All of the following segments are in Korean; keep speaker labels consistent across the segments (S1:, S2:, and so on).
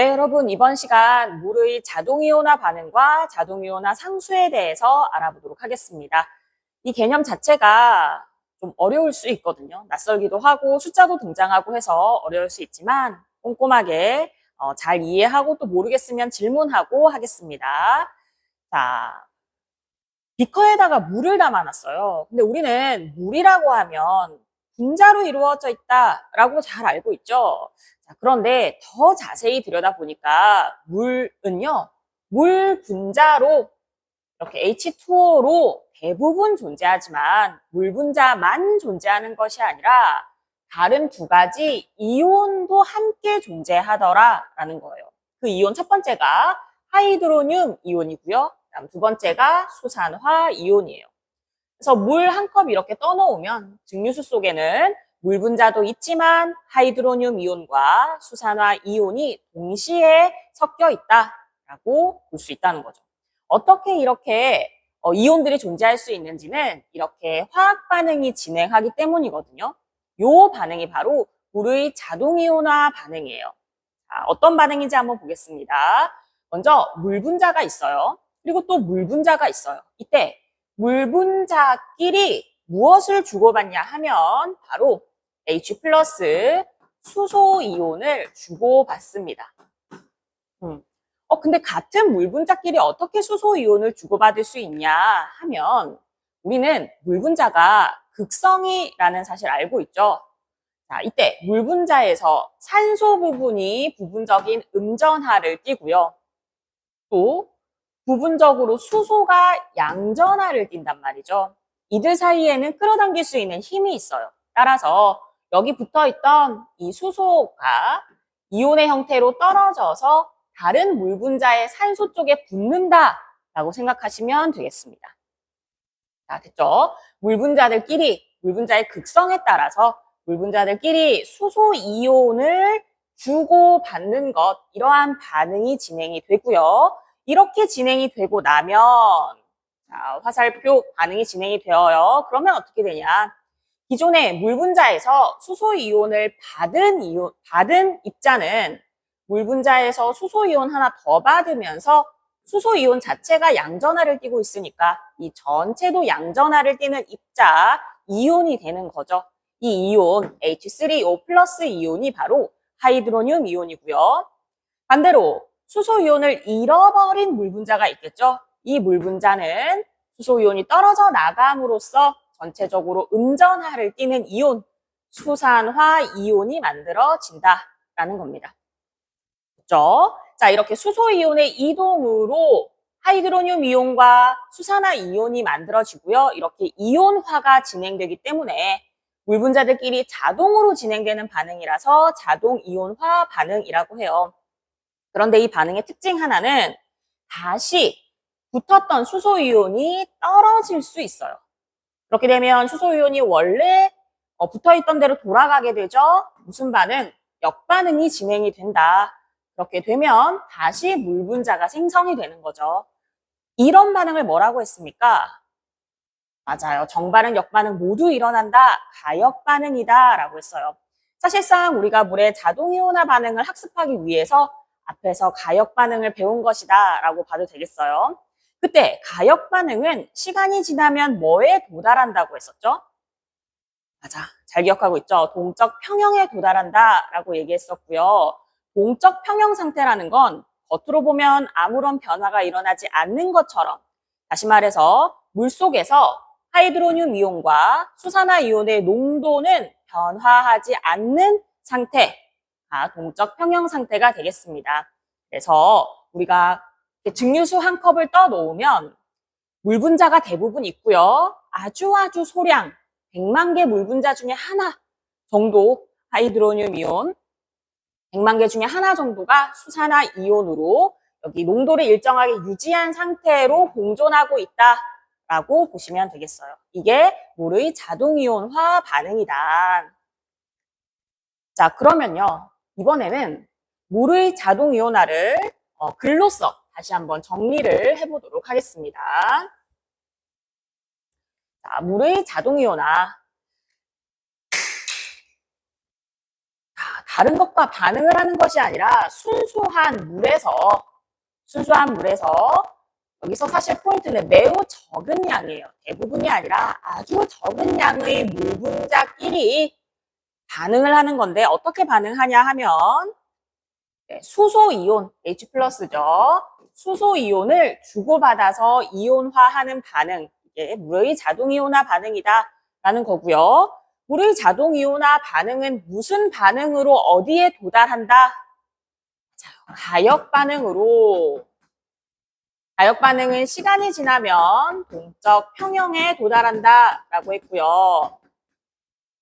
S1: 네, 여러분, 이번 시간 물의 자동이온화 반응과 자동이온화 상수에 대해서 알아보도록 하겠습니다. 이 개념 자체가 좀 어려울 수 있거든요. 낯설기도 하고 숫자도 등장하고 해서 어려울 수 있지만 꼼꼼하게 잘 이해하고 또 모르겠으면 질문하고 하겠습니다. 자, 비커에다가 물을 담아놨어요. 근데 우리는 물이라고 하면 분자로 이루어져 있다라고 잘 알고 있죠. 자, 그런데 더 자세히 들여다보니까 물은요, 물 분자로 이렇게 H2O로 대부분 존재하지만 물 분자만 존재하는 것이 아니라 다른 두 가지 이온도 함께 존재하더라라는 거예요. 그 이온 첫 번째가 하이드로늄 이온이고요. 그다음 두 번째가 수산화 이온이에요. 그래서 물 한 컵 이렇게 떠놓으면 증류수 속에는 물 분자도 있지만 하이드로늄 이온과 수산화 이온이 동시에 섞여 있다라고 볼 수 있다는 거죠. 어떻게 이렇게 이온들이 존재할 수 있는지는 이렇게 화학 반응이 진행하기 때문이거든요. 이 반응이 바로 물의 자동이온화 반응이에요. 자, 어떤 반응인지 한번 보겠습니다. 먼저 물 분자가 있어요. 그리고 또 물 분자가 있어요. 이때 물 분자끼리 무엇을 주고받냐 하면 바로 H 플러스 수소 이온을 주고받습니다. 근데 같은 물 분자끼리 어떻게 수소 이온을 주고받을 수 있냐 하면 우리는 물 분자가 극성이라는 사실을 알고 있죠. 자, 이때 물 분자에서 산소 부분이 부분적인 음전하를 띠고요. 또 부분적으로 수소가 양전하를 띈단 말이죠. 이들 사이에는 끌어당길 수 있는 힘이 있어요. 따라서 여기 붙어 있던 이 수소가 이온의 형태로 떨어져서 다른 물 분자의 산소 쪽에 붙는다라고 생각하시면 되겠습니다. 자, 됐죠? 물 분자의 극성에 따라서 물 분자들끼리 수소 이온을 주고받는 것, 이러한 반응이 진행이 되고요. 이렇게 진행이 되고 나면 자, 화살표 반응이 진행이 되어요. 그러면 어떻게 되냐? 기존의 물 분자에서 수소 이온을 받은 입자는 물 분자에서 수소 이온 하나 더 받으면서 수소 이온 자체가 양전하를 띠고 있으니까 이 전체도 양전하를 띠는 입자 이온이 되는 거죠. 이 이온 H3O 플러스 이온이 바로 하이드로늄 이온이고요. 반대로 수소 이온을 잃어버린 물 분자가 있겠죠. 이 물 분자는 수소 이온이 떨어져 나감으로써 전체적으로 음전하를 띠는 이온, 수산화 이온이 만들어진다라는 겁니다. 그렇죠? 자, 이렇게 수소 이온의 이동으로 하이드로늄 이온과 수산화 이온이 만들어지고요. 이렇게 이온화가 진행되기 때문에 물 분자들끼리 자동으로 진행되는 반응이라서 자동 이온화 반응이라고 해요. 그런데 이 반응의 특징 하나는 다시 붙었던 수소 이온이 떨어질 수 있어요. 그렇게 되면 수소 이온이 원래 붙어있던 대로 돌아가게 되죠. 무슨 반응? 역반응이 진행이 된다. 그렇게 되면 다시 물 분자가 생성이 되는 거죠. 이런 반응을 뭐라고 했습니까? 맞아요. 정반응, 역반응 모두 일어난다. 가역 반응이다 라고 했어요. 사실상 우리가 물의 자동이온화 반응을 학습하기 위해서 앞에서 가역 반응을 배운 것이다 라고 봐도 되겠어요. 그때 가역 반응은 시간이 지나면 뭐에 도달한다고 했었죠? 맞아. 잘 기억하고 있죠? 동적 평형에 도달한다 라고 얘기했었고요. 동적 평형 상태라는 건 겉으로 보면 아무런 변화가 일어나지 않는 것처럼, 다시 말해서 물속에서 하이드로늄 이온과 수산화 이온의 농도는 변화하지 않는 상태가 동적 평형 상태가 되겠습니다. 그래서 우리가 증류수 한 컵을 떠놓으면 물 분자가 대부분 있고요. 아주 소량 100만 개 물 분자 중에 하나 정도 하이드로늄 이온, 100만 개 중에 하나 정도가 수산화 이온으로 여기 농도를 일정하게 유지한 상태로 공존하고 있다라고 보시면 되겠어요. 이게 물의 자동이온화 반응이다. 자, 그러면요. 이번에는 물의 자동이온화를 글로써 다시 한번 정리를 해보도록 하겠습니다. 자, 물의 자동이온화. 다른 것과 반응을 하는 것이 아니라 순수한 물에서 여기서 사실 포인트는 매우 적은 양이에요. 대부분이 아니라 아주 적은 양의 물 분자끼리 반응을 하는 건데 어떻게 반응하냐 하면 수소 이온 H+죠. 수소 이온을 주고받아서 이온화하는 반응, 이게 물의 자동 이온화 반응이다라는 거고요. 물의 자동 이온화 반응은 무슨 반응으로 어디에 도달한다? 자, 가역 반응으로. 가역 반응은 시간이 지나면 동적 평형에 도달한다라고 했고요.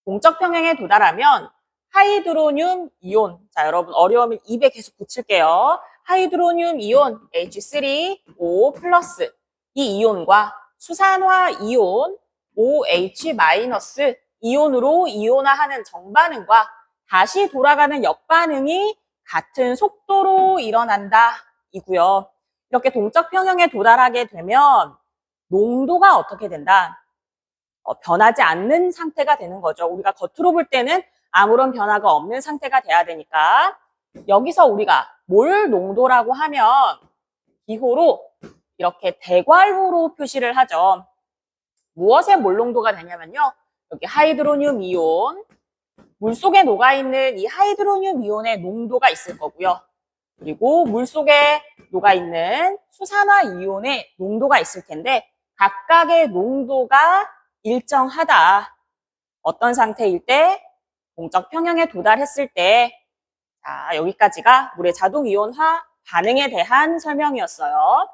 S1: 동적 평형에 도달하면 하이드로늄 이온, 자 여러분 어려우면 입에 계속 붙일게요. 하이드로늄 이온 H3O+ 이 이온과 수산화 이온 OH- 이온으로 이온화하는 정반응과 다시 돌아가는 역반응이 같은 속도로 일어난다 이고요. 이렇게 동적 평형에 도달하게 되면 농도가 어떻게 된다? 변하지 않는 상태가 되는 거죠. 우리가 겉으로 볼 때는 아무런 변화가 없는 상태가 돼야 되니까 여기서 우리가 몰 농도라고 하면 기호로 이렇게 대괄호로 표시를 하죠. 무엇의 몰 농도가 되냐면요. 여기 하이드로늄 이온, 물속에 녹아있는 이 하이드로늄 이온의 농도가 있을 거고요. 그리고 물속에 녹아있는 수산화 이온의 농도가 있을 텐데 각각의 농도가 일정하다. 어떤 상태일 때? 동적 평형에 도달했을 때. 자, 여기까지가 물의 자동 이온화 반응에 대한 설명이었어요.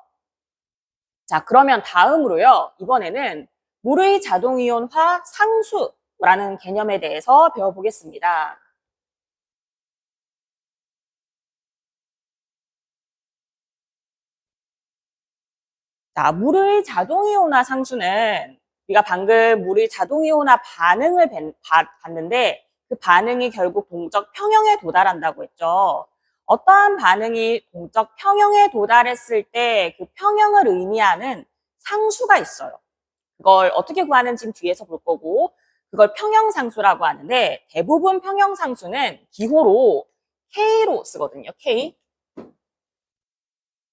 S1: 자, 그러면 다음으로요. 이번에는 물의 자동 이온화 상수라는 개념에 대해서 배워보겠습니다. 자, 물의 자동 이온화 상수는 우리가 방금 물의 자동 이온화 반응을 봤는데 그 반응이 결국 동적 평형에 도달한다고 했죠. 어떠한 반응이 동적 평형에 도달했을 때 그 평형을 의미하는 상수가 있어요. 그걸 어떻게 구하는지 뒤에서 볼 거고 그걸 평형상수라고 하는데 대부분 평형상수는 기호로 K로 쓰거든요. K.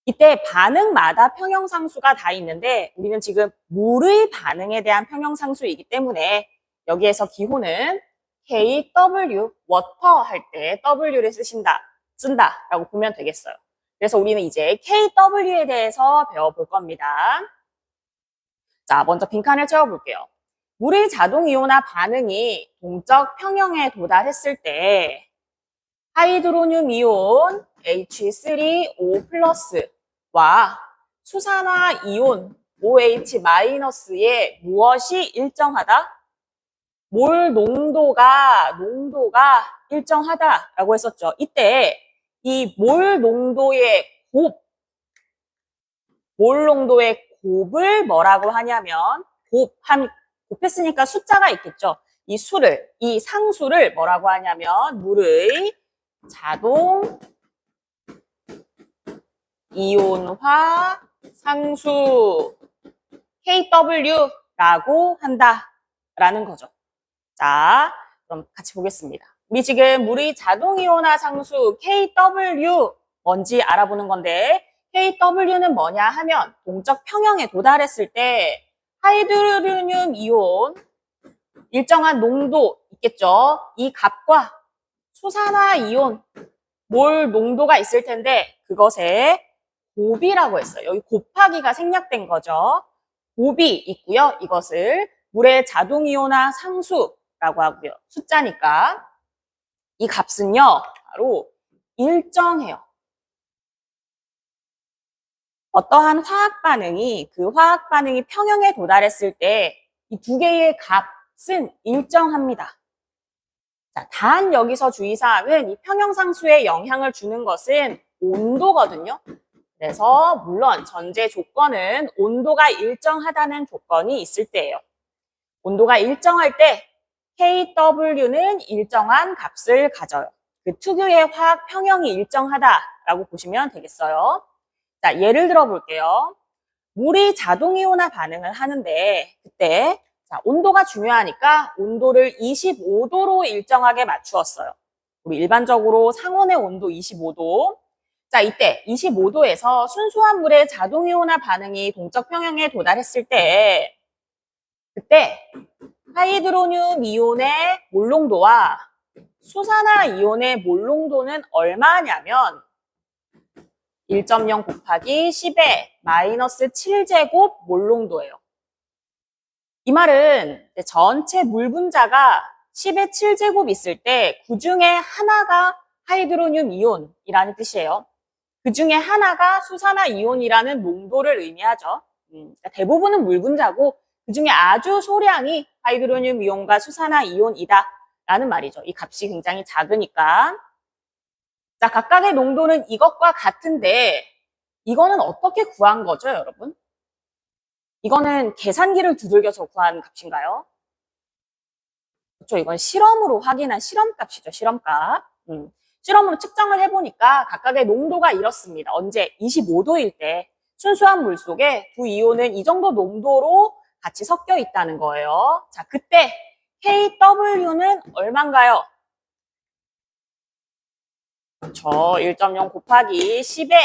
S1: 이때 반응마다 평형상수가 다 있는데 우리는 지금 물의 반응에 대한 평형상수이기 때문에 여기에서 기호는 KW, 워터 할 때 W를 쓴다라고 보면 되겠어요. 그래서 우리는 이제 KW에 대해서 배워볼 겁니다. 자, 먼저 빈칸을 채워볼게요. 물의 자동 이온화 반응이 동적 평형에 도달했을 때 하이드로늄 이온 H3O+와 수산화 이온 OH-의 무엇이 일정하다? 몰 농도가 일정하다라고 했었죠. 이때 이 몰 농도의 곱을 뭐라고 하냐면 곱했으니까 숫자가 있겠죠. 이 상수를 뭐라고 하냐면 물의 자동 이온화 상수 KW라고 한다라는 거죠. 자, 그럼 같이 보겠습니다. 우리 지금 물의 자동 이온화 상수 KW 뭔지 알아보는 건데 KW는 뭐냐 하면 동적 평형에 도달했을 때 하이드로늄 이온 일정한 농도 있겠죠. 이 값과 수산화 이온 몰 농도가 있을 텐데 그것에 곱이라고 했어요. 여기 곱하기가 생략된 거죠. 곱이 있고요. 이것을 물의 자동 이온화 상수라고 하고요. 숫자니까 이 값은요. 바로 일정해요. 어떠한 화학 반응이 평형에 도달했을 때 이 두 개의 값은 일정합니다. 자, 단 여기서 주의사항은 이 평형상수에 영향을 주는 것은 온도거든요. 그래서 물론 전제 조건은 온도가 일정하다는 조건이 있을 때예요. 온도가 일정할 때 KW는 일정한 값을 가져요. 그 특유의 화학 평형이 일정하다라고 보시면 되겠어요. 자, 예를 들어 볼게요. 물이 자동 이온화 반응을 하는데 그때 자, 온도가 중요하니까 온도를 25도로 일정하게 맞추었어요. 우리 일반적으로 상온의 온도 25도. 자, 이때 25도에서 순수한 물의 자동이온화 반응이 동적 평형에 도달했을 때, 그때 하이드로늄 이온의 몰농도와 수산화 이온의 몰농도는 얼마냐면 1.0 곱하기 10의 마이너스 7제곱 몰농도예요. 이 말은 전체 물 분자가 10의 7제곱 있을 때 그 중에 하나가 하이드로늄 이온이라는 뜻이에요. 그 중에 하나가 수산화 이온이라는 농도를 의미하죠. 그러니까 대부분은 물 분자고 그 중에 아주 소량이 하이드로늄 이온과 수산화 이온이다 라는 말이죠. 이 값이 굉장히 작으니까. 자, 각각의 농도는 이것과 같은데 이거는 어떻게 구한 거죠, 여러분? 이거는 계산기를 두들겨서 구한 값인가요? 그렇죠. 이건 실험으로 확인한 실험값이죠. 실험값. 실험으로 측정을 해보니까 각각의 농도가 이렇습니다. 언제? 25도일 때 순수한 물 속에 두 이온은 이 정도 농도로 같이 섞여 있다는 거예요. 자, 그때 KW는 얼마인가요? 그렇죠. 1.0 곱하기 10의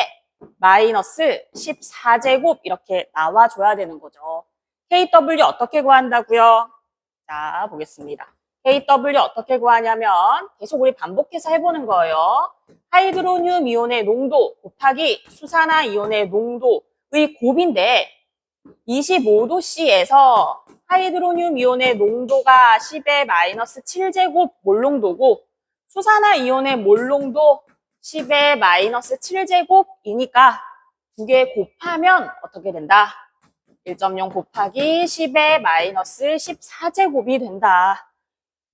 S1: 마이너스 14제곱 이렇게 나와줘야 되는 거죠. KW 어떻게 구한다고요? 자, 보겠습니다. KW 어떻게 구하냐면 계속 우리 반복해서 해보는 거예요. 하이드로늄 이온의 농도 곱하기 수산화 이온의 농도의 곱인데 25도씨에서 하이드로늄 이온의 농도가 10의 마이너스 7제곱 몰농도고 수산화 이온의 몰농도 10의 마이너스 7제곱이니까 두 개 곱하면 어떻게 된다? 1.0 곱하기 10의 마이너스 14제곱이 된다.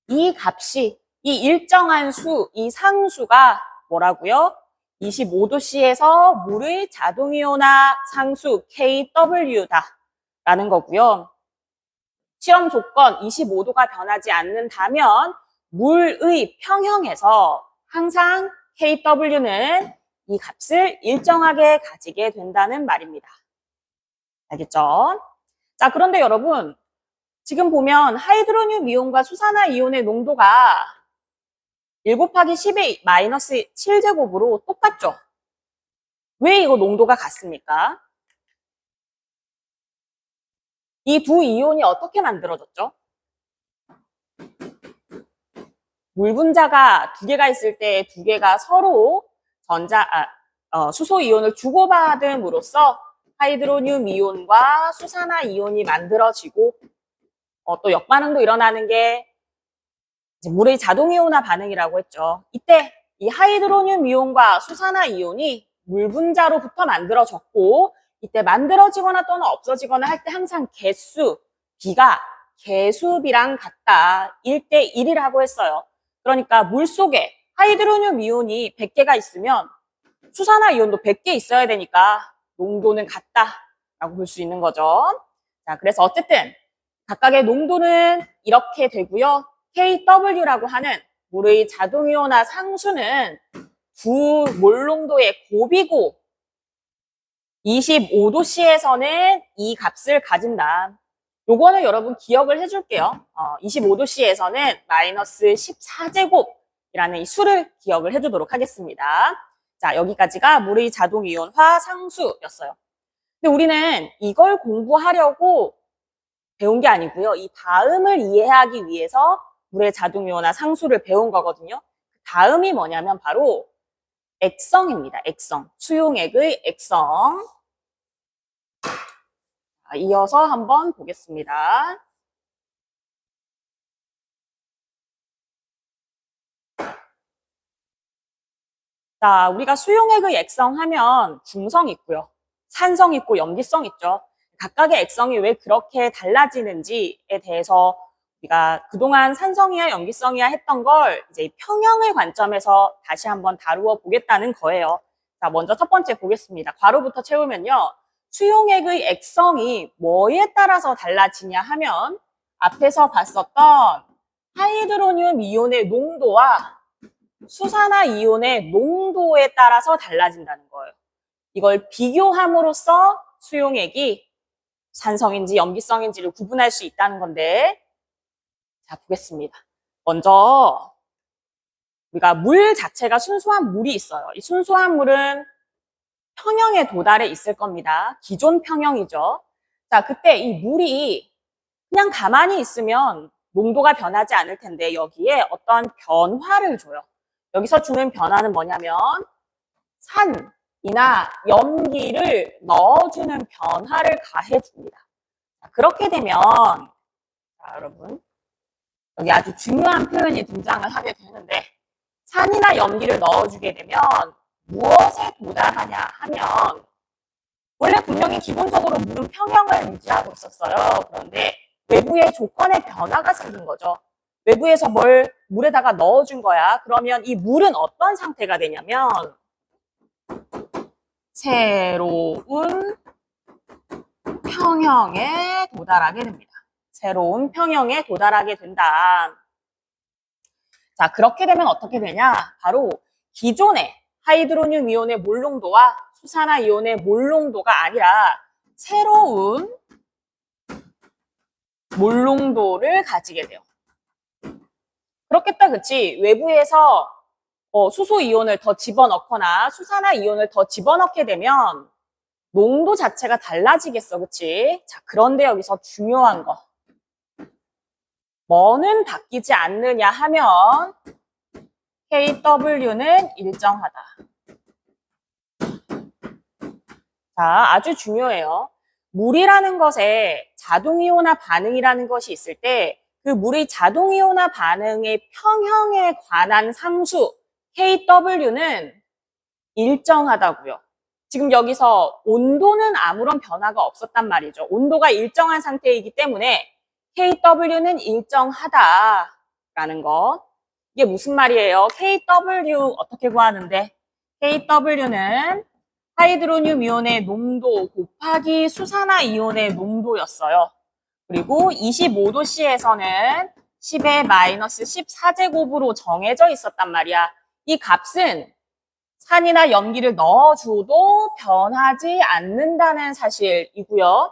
S1: 이 값이, 이 일정한 수, 이 상수가 뭐라고요? 25도씨에서 물의 자동이온화 상수 KW다 라는 거고요. 실험 조건 25도가 변하지 않는다면 물의 평형에서 항상 KW는 이 값을 일정하게 가지게 된다는 말입니다. 알겠죠? 자, 그런데 여러분, 지금 보면 하이드로늄 이온과 수산화 이온의 농도가 1 곱하기 10의 마이너스 7제곱으로 똑같죠? 왜 이거 농도가 같습니까? 이 두 이온이 어떻게 만들어졌죠? 물 분자가 두 개가 있을 때 두 개가 서로 수소 이온을 주고받음으로써 하이드로늄 이온과 수산화 이온이 만들어지고 또 역반응도 일어나는 게 이제 물의 자동이온화 반응이라고 했죠. 이때 이 하이드로늄 이온과 수산화 이온이 물 분자로부터 만들어졌고 이때 만들어지거나 또는 없어지거나 할 때 항상 개수, B가 개수비랑 같다. 1대 1이라고 했어요. 그러니까 물 속에 하이드로늄 이온이 100개가 있으면 수산화 이온도 100개 있어야 되니까 농도는 같다라고 볼 수 있는 거죠. 자, 그래서 어쨌든 각각의 농도는 이렇게 되고요. KW라고 하는 물의 자동이온화 상수는 두 몰농도의 곱이고 25도씨에서는 이 값을 가진다. 요거는 여러분 기억을 해줄게요. 25도씨에서는 마이너스 14제곱이라는 이 수를 기억을 해두도록 하겠습니다. 자, 여기까지가 물의 자동이온화 상수였어요. 근데 우리는 이걸 공부하려고 배운 게 아니고요. 이 다음을 이해하기 위해서 물의 자동이온화 상수를 배운 거거든요. 다음이 뭐냐면 바로 액성입니다. 액성. 수용액의 액성. 이어서 한번 보겠습니다. 자, 우리가 수용액의 액성 하면 중성 있고요. 산성 있고 염기성 있죠. 각각의 액성이 왜 그렇게 달라지는지에 대해서 우리가 그동안 산성이야 염기성이야 했던 걸 이제 평형의 관점에서 다시 한번 다루어 보겠다는 거예요. 자, 먼저 첫 번째 보겠습니다. 괄호부터 채우면요. 수용액의 액성이 뭐에 따라서 달라지냐 하면 앞에서 봤었던 하이드로늄 이온의 농도와 수산화 이온의 농도에 따라서 달라진다는 거예요. 이걸 비교함으로써 수용액이 산성인지 염기성인지를 구분할 수 있다는 건데, 자, 보겠습니다. 먼저 우리가 물 자체가 순수한 물이 있어요. 이 순수한 물은 평형에 도달해 있을 겁니다. 기존 평형이죠. 자, 그때 이 물이 그냥 가만히 있으면 농도가 변하지 않을 텐데 여기에 어떤 변화를 줘요. 여기서 주는 변화는 뭐냐면 산이나 염기를 넣어주는 변화를 가해줍니다. 그렇게 되면 자, 여러분 여기 아주 중요한 표현이 등장을 하게 되는데 산이나 염기를 넣어주게 되면 무엇에 도달하냐 하면 원래 분명히 기본적으로 물은 평형을 유지하고 있었어요. 그런데 외부의 조건의 변화가 생긴 거죠. 외부에서 뭘 물에다가 넣어준 거야. 그러면 이 물은 어떤 상태가 되냐면 새로운 평형에 도달하게 됩니다. 새로운 평형에 도달하게 된다. 자, 그렇게 되면 어떻게 되냐? 바로 기존의 하이드로늄 이온의 몰농도와 수산화 이온의 몰농도가 아니라 새로운 몰농도를 가지게 돼요. 그렇겠다, 그치? 외부에서 수소 이온을 더 집어넣거나 수산화 이온을 더 집어넣게 되면 농도 자체가 달라지겠어, 그치? 자, 그런데 여기서 중요한 거. 뭐는 바뀌지 않느냐 하면 KW는 일정하다. 자, 아주 중요해요. 물이라는 것에 자동이온화 반응이라는 것이 있을 때 그 물의 자동이온화 반응의 평형에 관한 상수 KW는 일정하다고요. 지금 여기서 온도는 아무런 변화가 없었단 말이죠. 온도가 일정한 상태이기 때문에 KW는 일정하다라는 것. 이게 무슨 말이에요? KW 어떻게 구하는데? KW는 하이드로늄 이온의 농도 곱하기 수산화 이온의 농도였어요. 그리고 25도씨에서는 10의 마이너스 14제곱으로 정해져 있었단 말이야. 이 값은 산이나 염기를 넣어줘도 변하지 않는다는 사실이고요.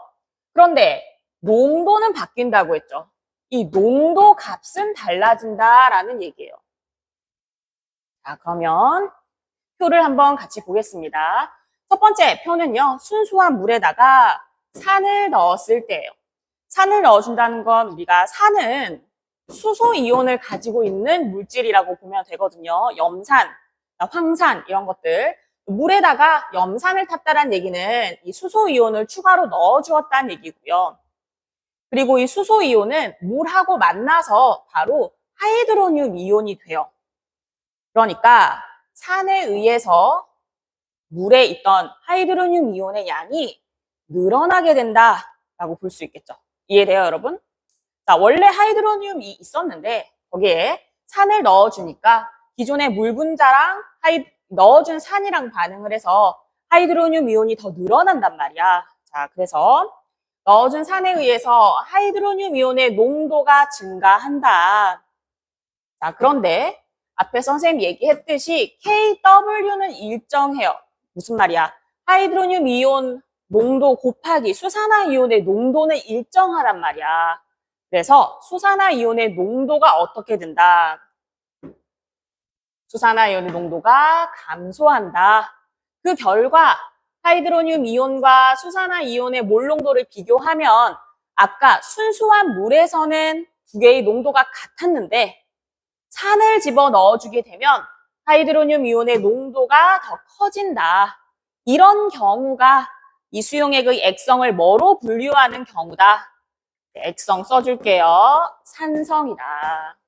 S1: 그런데 농도는 바뀐다고 했죠. 이 농도 값은 달라진다라는 얘기예요. 자, 그러면 표를 한번 같이 보겠습니다. 첫 번째 표는요, 순수한 물에다가 산을 넣었을 때예요. 산을 넣어준다는 건 우리가 산은 수소 이온을 가지고 있는 물질이라고 보면 되거든요. 염산, 황산 이런 것들. 물에다가 염산을 탔다는 얘기는 이 수소 이온을 추가로 넣어주었다는 얘기고요. 그리고 이 수소 이온은 물하고 만나서 바로 하이드로늄 이온이 돼요. 그러니까 산에 의해서 물에 있던 하이드로늄 이온의 양이 늘어나게 된다라고 볼 수 있겠죠. 이해돼요, 여러분? 자, 원래 하이드로늄이 있었는데 거기에 산을 넣어주니까 기존의 물 분자랑 넣어준 산이랑 반응을 해서 하이드로늄 이온이 더 늘어난단 말이야. 자, 그래서 넣어준 산에 의해서 하이드로늄 이온의 농도가 증가한다. 자, 그런데 앞에 선생님이 얘기했듯이 KW는 일정해요. 무슨 말이야? 하이드로늄 이온 농도 곱하기 수산화 이온의 농도는 일정하란 말이야. 그래서 수산화 이온의 농도가 어떻게 된다? 수산화 이온의 농도가 감소한다. 그 결과 하이드로늄 이온과 수산화 이온의 몰 농도를 비교하면 아까 순수한 물에서는 두 개의 농도가 같았는데 산을 집어 넣어주게 되면 하이드로늄 이온의 농도가 더 커진다. 이런 경우가 이 수용액의 액성을 뭐로 분류하는 경우다? 네, 액성 써줄게요. 산성이다.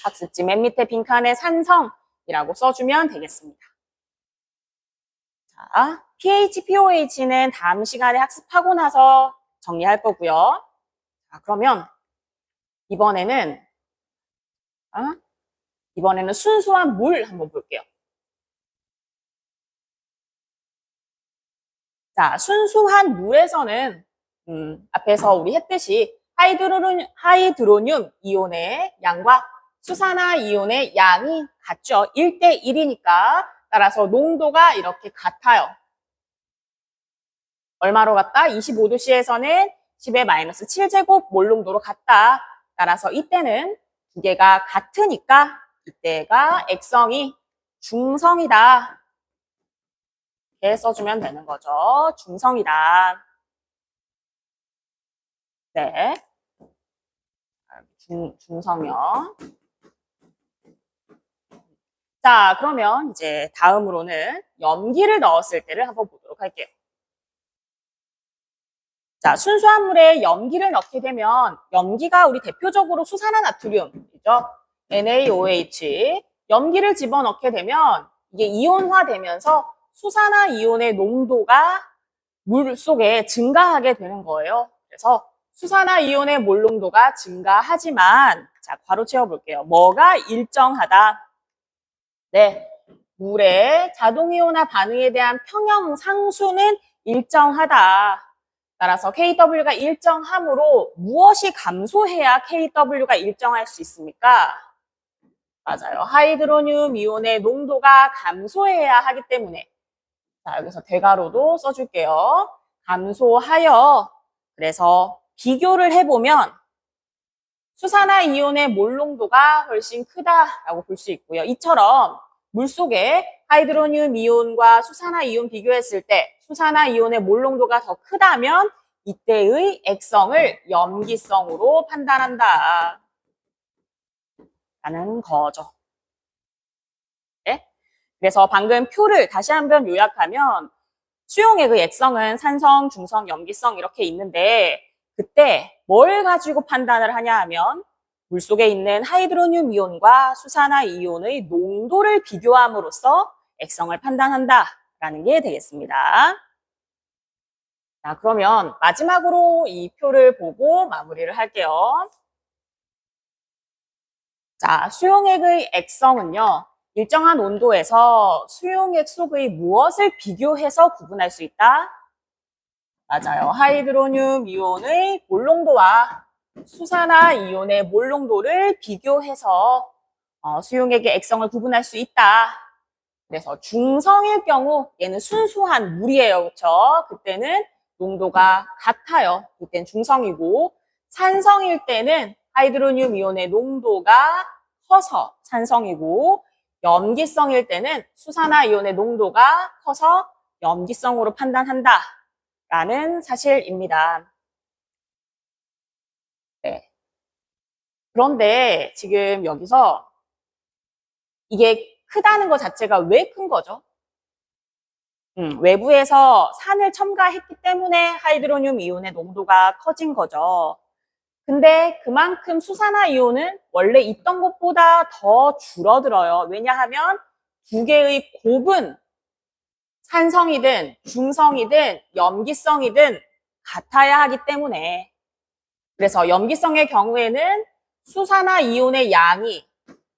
S1: 학습지 맨 밑에 빈칸에 산성이라고 써주면 되겠습니다. 자, pH, pOH는 다음 시간에 학습하고 나서 정리할 거고요. 자, 그러면 이번에는 순수한 물 한번 볼게요. 자, 순수한 물에서는 앞에서 우리 했듯이 하이드로늄 이온의 양과 수산화 이온의 양이 같죠. 1대 1이니까 따라서 농도가 이렇게 같아요. 얼마로 같다? 25도씨에서는 10의 마이너스 7제곱 몰 농도로 같다. 따라서 이때는 두 개가 같으니까 이때가 액성이 중성이다. 이렇게 써주면 되는 거죠. 중성이다. 네. 중성이요. 자, 그러면 이제 다음으로는 염기를 넣었을 때를 한번 보도록 할게요. 자, 순수한 물에 염기를 넣게 되면 염기가 우리 대표적으로 수산화나트륨이죠. NaOH. 염기를 집어넣게 되면 이게 이온화되면서 수산화 이온의 농도가 물 속에 증가하게 되는 거예요. 그래서 수산화 이온의 몰 농도가 증가하지만 자, 괄호 채워볼게요. 뭐가 일정하다? 네, 물의 자동이온화 반응에 대한 평형 상수는 일정하다. 따라서 KW가 일정하므로 무엇이 감소해야 KW가 일정할 수 있습니까? 맞아요. 하이드로늄 이온의 농도가 감소해야 하기 때문에 자, 여기서 대괄호도 써줄게요. 감소하여 그래서 비교를 해보면 수산화 이온의 몰 농도가 훨씬 크다라고 볼 수 있고요. 이처럼 물속에 하이드로늄 이온과 수산화 이온 비교했을 때 수산화 이온의 몰 농도가 더 크다면 이때의 액성을 염기성으로 판단한다. 라는 거죠. 네? 그래서 방금 표를 다시 한번 요약하면 수용액의 액성은 산성, 중성, 염기성 이렇게 있는데 그때 뭘 가지고 판단을 하냐 하면 물속에 있는 하이드로늄 이온과 수산화 이온의 농도를 비교함으로써 액성을 판단한다라는 게 되겠습니다. 자, 그러면 마지막으로 이 표를 보고 마무리를 할게요. 자, 수용액의 액성은요. 일정한 온도에서 수용액 속의 무엇을 비교해서 구분할 수 있다? 맞아요. 하이드로늄 이온의 몰 농도와 수산화 이온의 몰 농도를 비교해서 수용액의 액성을 구분할 수 있다. 그래서 중성일 경우 얘는 순수한 물이에요. 그렇죠? 그때는 농도가 같아요. 그때는 중성이고 산성일 때는 하이드로늄 이온의 농도가 커서 산성이고 염기성일 때는 수산화 이온의 농도가 커서 염기성으로 판단한다. 라는 사실입니다. 네. 그런데 지금 여기서 이게 크다는 것 자체가 왜 큰 거죠? 외부에서 산을 첨가했기 때문에 하이드로늄 이온의 농도가 커진 거죠. 근데 그만큼 수산화 이온은 원래 있던 것보다 더 줄어들어요. 왜냐하면 두 개의 곱은 산성이든 중성이든 염기성이든 같아야 하기 때문에 그래서 염기성의 경우에는 수산화 이온의 양이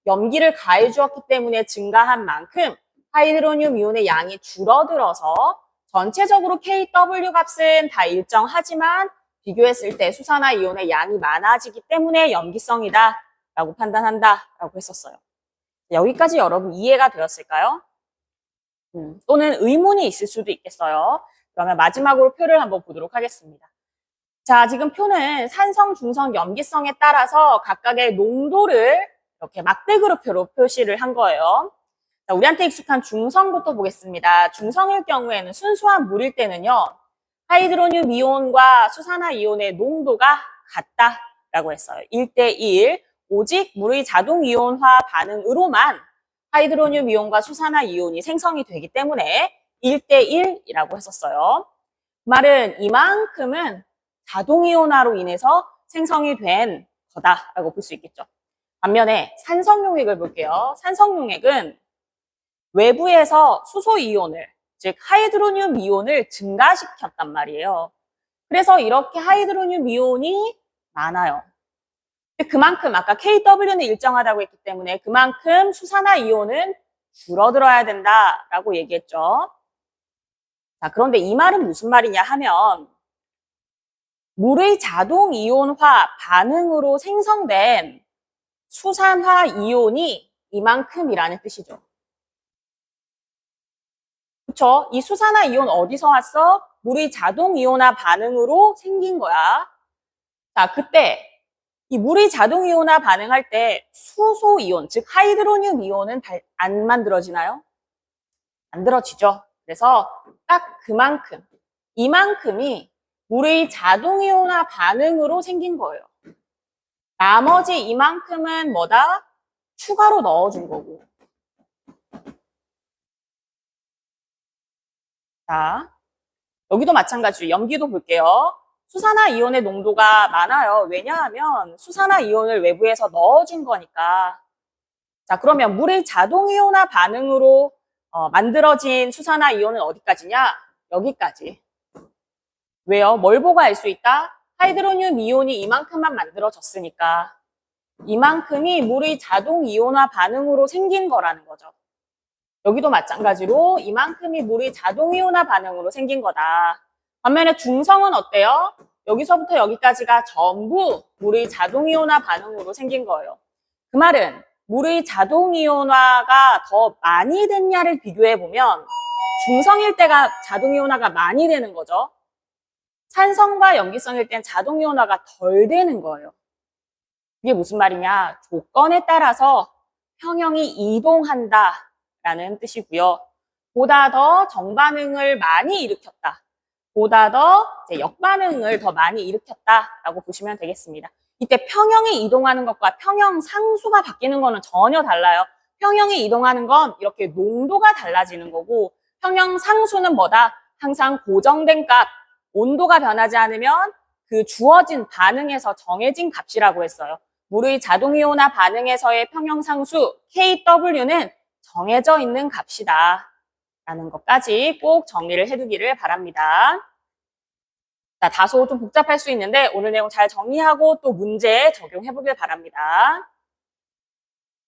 S1: 염기를 가해 주었기 때문에 증가한 만큼 하이드로늄 이온의 양이 줄어들어서 전체적으로 KW 값은 다 일정하지만 비교했을 때 수산화 이온의 양이 많아지기 때문에 염기성이다 라고 판단한다 라고 했었어요. 여기까지 여러분 이해가 되었을까요? 또는 의문이 있을 수도 있겠어요. 그러면 마지막으로 표를 한번 보도록 하겠습니다. 자, 지금 표는 산성, 중성, 염기성에 따라서 각각의 농도를 이렇게 막대그룹표로 표시를 한 거예요. 자, 우리한테 익숙한 중성부터 보겠습니다. 중성일 경우에는 순수한 물일 때는요. 하이드로늄 이온과 수산화 이온의 농도가 같다라고 했어요. 1대1. 오직 물의 자동 이온화 반응으로만 하이드로늄 이온과 수산화 이온이 생성이 되기 때문에 1대1이라고 했었어요. 그 말은 이만큼은 자동 이온화로 인해서 생성이 된 거다라고 볼 수 있겠죠. 반면에 산성용액을 볼게요. 산성용액은 외부에서 수소 이온을, 즉 하이드로늄 이온을 증가시켰단 말이에요. 그래서 이렇게 하이드로늄 이온이 많아요. 그만큼 아까 KW는 일정하다고 했기 때문에 그만큼 수산화 이온은 줄어들어야 된다라고 얘기했죠. 자, 그런데 이 말은 무슨 말이냐 하면 물의 자동 이온화 반응으로 생성된 수산화 이온이 이만큼이라는 뜻이죠. 그쵸? 이 수산화 이온 어디서 왔어? 물의 자동 이온화 반응으로 생긴 거야. 자, 그때 이 물의 자동이온화 반응할 때 수소이온, 즉 하이드로늄 이온은 안 만들어지나요? 만들어지죠. 그래서 딱 그만큼, 이만큼이 물의 자동이온화 반응으로 생긴 거예요. 나머지 이만큼은 뭐다? 추가로 넣어준 거고. 자, 여기도 마찬가지로 염기도 볼게요. 수산화이온의 농도가 많아요. 왜냐하면 수산화이온을 외부에서 넣어준 거니까. 자, 그러면 물의 자동이온화 반응으로 만들어진 수산화이온은 어디까지냐? 여기까지. 왜요? 뭘 보고 알 수 있다? 하이드로늄 이온이 이만큼만 만들어졌으니까 이만큼이 물의 자동이온화 반응으로 생긴 거라는 거죠. 여기도 마찬가지로 이만큼이 물의 자동이온화 반응으로 생긴 거다. 반면에 중성은 어때요? 여기서부터 여기까지가 전부 물의 자동이온화 반응으로 생긴 거예요. 그 말은 물의 자동이온화가 더 많이 됐냐를 비교해보면 중성일 때가 자동이온화가 많이 되는 거죠. 산성과 염기성일 땐 자동이온화가 덜 되는 거예요. 이게 무슨 말이냐? 조건에 따라서 평형이 이동한다 라는 뜻이고요. 보다 더 정반응을 많이 일으켰다. 보다 더 역반응을 더 많이 일으켰다라고 보시면 되겠습니다. 이때 평형이 이동하는 것과 평형 상수가 바뀌는 거는 전혀 달라요. 평형이 이동하는 건 이렇게 농도가 달라지는 거고 평형 상수는 뭐다? 항상 고정된 값, 온도가 변하지 않으면 그 주어진 반응에서 정해진 값이라고 했어요. 물의 자동이온화 반응에서의 평형 상수 KW는 정해져 있는 값이다 라는 것까지 꼭 정리를 해두기를 바랍니다. 자, 다소 좀 복잡할 수 있는데 오늘 내용 잘 정리하고 또 문제 적용해 보길 바랍니다.